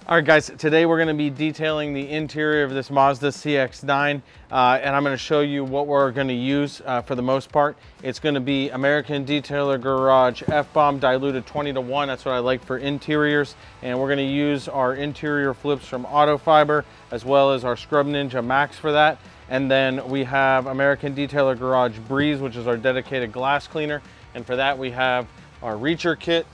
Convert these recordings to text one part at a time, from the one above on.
All right, guys, today we're going to be detailing the interior of this Mazda CX-9, and I'm going to show you what we're going to use for the most part. It's going to be American Detailer Garage F-Bomb diluted 20:1. That's what I like for interiors. And we're going to use our interior flips from Auto Fiber, as well as our Scrub Ninja Max for that. And then we have American Detailer Garage Breeze, which is our dedicated glass cleaner. And for that, we have our Reacher Kit,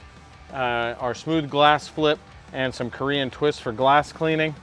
our Smooth Glass Flip, and some Korean twists for glass cleaning.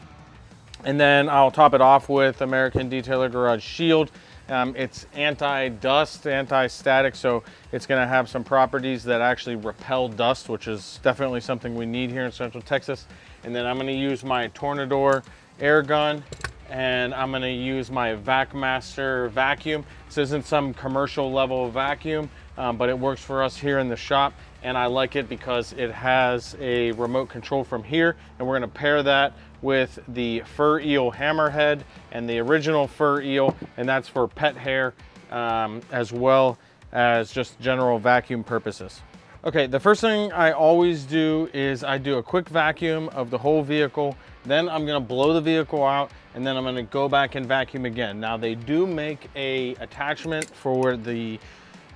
And then I'll top it off with American Detailer Garage Shield. It's anti-dust, anti-static, so it's going to have some properties that actually repel dust, which is definitely something we need here in Central Texas. And then I'm going to use my Tornador air gun, and I'm going to use my VacMaster vacuum. This isn't some commercial level vacuum, but it works for us here in the shop. And I like it because it has a remote control from here, and we're going to pair that with the Fur Eel Hammerhead and the original Fur Eel, and that's for pet hair as well as just general vacuum purposes. Okay, the first thing I always do is I do a quick vacuum of the whole vehicle, then I'm going to blow the vehicle out, and then I'm going to go back and vacuum again. Now they do make a attachment for the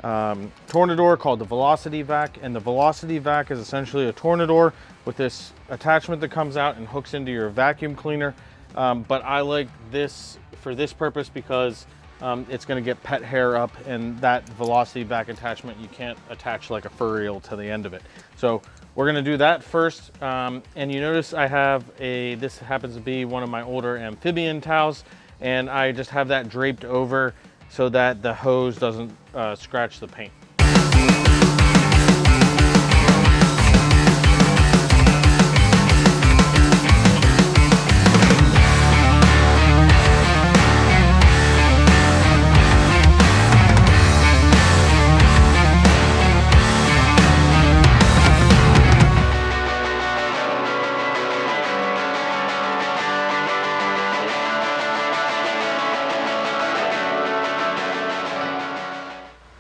Tornador called the Velocity Vac, and the Velocity Vac is essentially a Tornador with this attachment that comes out and hooks into your vacuum cleaner. But I like this for this purpose because it's going to get pet hair up, and that Velocity Vac attachment you can't attach like a fur eel to the end of it. So we're going to do that first. And you notice I have this happens to be one of my older amphibian towels, and I just have that draped over so that the hose doesn't scratch the paint.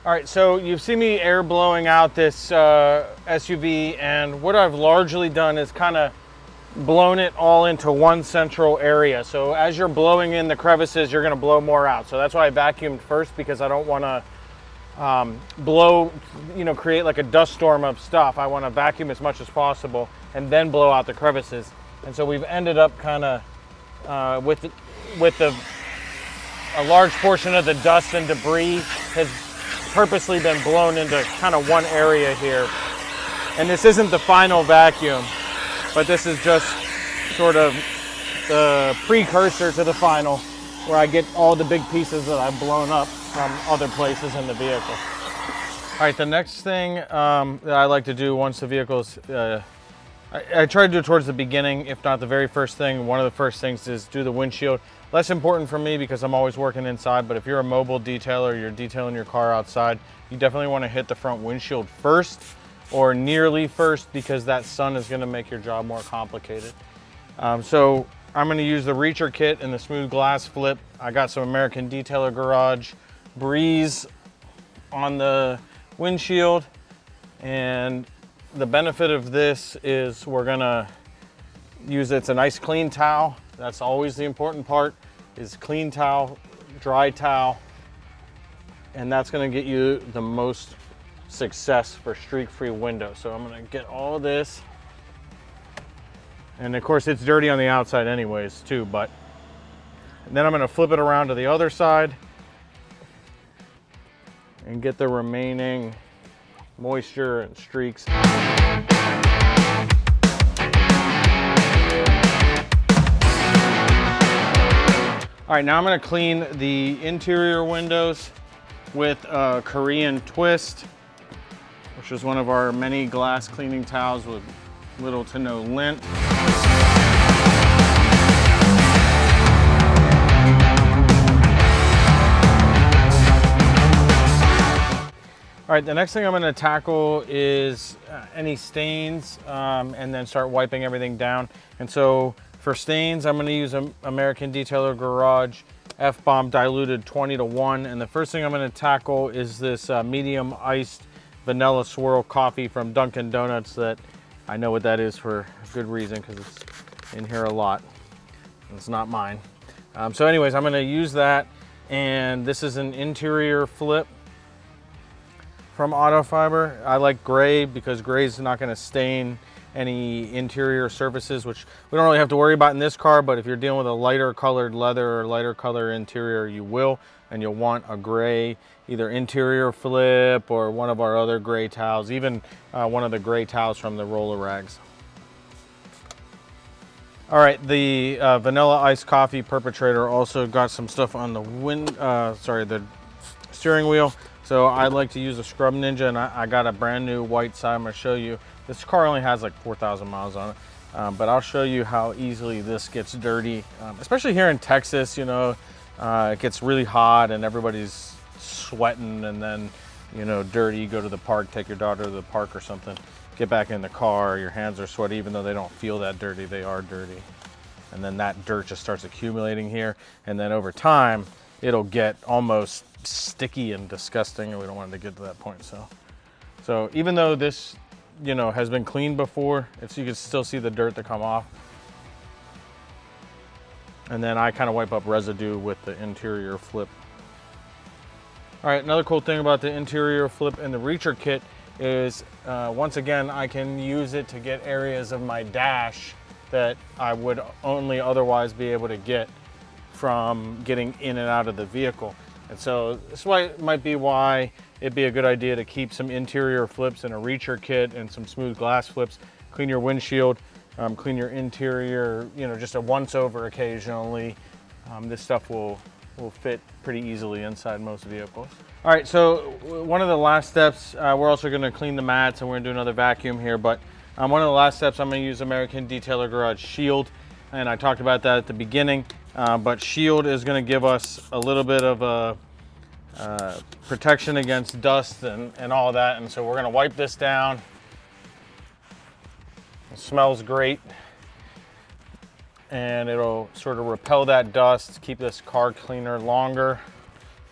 All right, so you've seen me air blowing out this SUV, and what I've largely done is kind of blown it all into one central area. So as you're blowing in the crevices, you're gonna blow more out. So that's why I vacuumed first, because I don't wanna blow, create like a dust storm of stuff. I wanna vacuum as much as possible and then blow out the crevices. And so we've ended up kind of with a large portion of the dust and debris has purposely been blown into kind of one area here. And this isn't the final vacuum, but this is just sort of the precursor to the final, where I get all the big pieces that I've blown up from other places in the vehicle. All right, the next thing that I like to do once the vehicle's, I try to do it towards the beginning, if not the very first thing. One of the first things is do the windshield. Less important for me because I'm always working inside, but if you're a mobile detailer, you're detailing your car outside, you definitely want to hit the front windshield first, or nearly first, because that sun is going to make your job more complicated. So I'm going to use the Reacher Kit and the Smooth Glass Flip. I got some American Detailer Garage Breeze on the windshield, and the benefit of this is we're going to use it's a nice clean towel. That's always the important part, is clean towel, dry towel, and that's gonna get you the most success for streak-free windows. So I'm gonna get all this, and of course it's dirty on the outside anyways too, but and then I'm gonna flip it around to the other side and get the remaining moisture and streaks. All right, now I'm gonna clean the interior windows with a Korean twist, which is one of our many glass cleaning towels with little to no lint. All right, the next thing I'm gonna tackle is any stains and then start wiping everything down. And so for stains, I'm gonna use American Detailer Garage F-Bomb diluted 20:1. And the first thing I'm gonna tackle is this medium iced vanilla swirl coffee from Dunkin' Donuts that I know what that is for good reason, because it's in here a lot. It's not mine. So anyways, I'm gonna use that, and this is an interior flip from Auto Fiber. I like gray because gray is not gonna stain any interior surfaces, which we don't really have to worry about in this car, but if you're dealing with a lighter colored leather or lighter color interior, you will, and you'll want a gray, either interior flip or one of our other gray towels, even one of the gray towels from the roller rags. All right, the vanilla iced coffee perpetrator also got some stuff on the the steering wheel. So I like to use a Scrub Ninja, and I got a brand new white side. I'm gonna show you. This car only has like 4,000 miles on it, but I'll show you how easily this gets dirty, especially here in Texas. You know, it gets really hot and everybody's sweating, and then, you know, dirty. You go to the park, take your daughter to the park or something, get back in the car, your hands are sweaty, even though they don't feel that dirty, they are dirty. And then that dirt just starts accumulating here, and then over time, it'll get almost sticky and disgusting, and we don't want it to get to that point. So even though this, you know, has been cleaned before, you can still see the dirt to come off. And then I kind of wipe up residue with the interior flip. All right, another cool thing about the interior flip and the reacher kit is, once again, I can use it to get areas of my dash that I would only otherwise be able to get from getting in and out of the vehicle. And so this might be why it'd be a good idea to keep some interior flips in a reacher kit and some smooth glass flips. Clean your windshield, clean your interior, you know, just a once over occasionally. This stuff will fit pretty easily inside most vehicles. All right, so one of the last steps, we're also gonna clean the mats, and we're gonna do another vacuum here, but one of the last steps, I'm gonna use American Detailer Garage Shield, and I talked about that at the beginning, but Shield is gonna give us a little bit of a protection against dust and all that, and so we're gonna wipe this down. It smells great, and it'll sort of repel that dust, keep this car cleaner longer.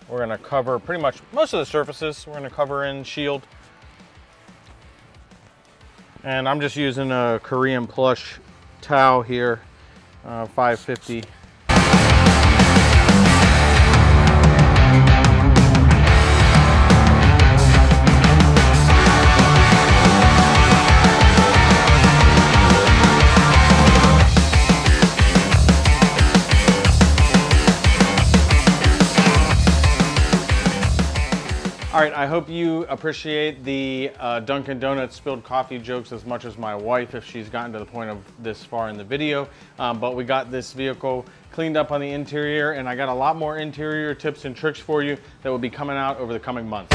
We're gonna cover pretty much most of the surfaces. We're gonna cover in Shield. And I'm just using a Korean plush towel here, 550. All right, I hope you appreciate the Dunkin' Donuts spilled coffee jokes as much as my wife, if she's gotten to the point of this far in the video. But we got this vehicle cleaned up on the interior, and I got a lot more interior tips and tricks for you that will be coming out over the coming months.